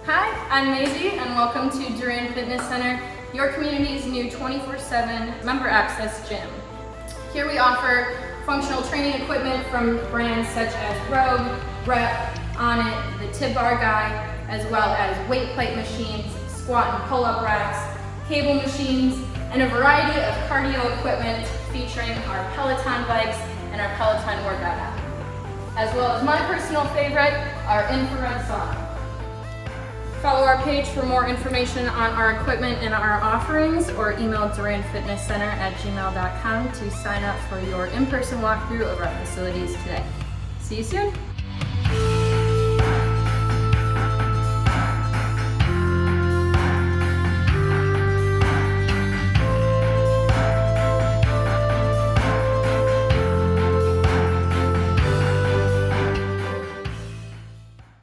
Hi, I'm Maisie and welcome to Durand Fitness Center, your community's new 24/7 member access gym. Here we offer functional training equipment from brands such as Rogue, Rep, Onnit, the Tib Bar Guy, as well as weight plate machines, squat and pull-up racks, cable machines, and a variety of cardio equipment featuring our Peloton bikes and our Peloton workout app. As well as my personal favorite, our infrared sauna. Follow our page for more information on our equipment and our offerings, or email durandfitnesscenter@gmail.com to sign up for your in-person walkthrough of our facilities today. See you soon.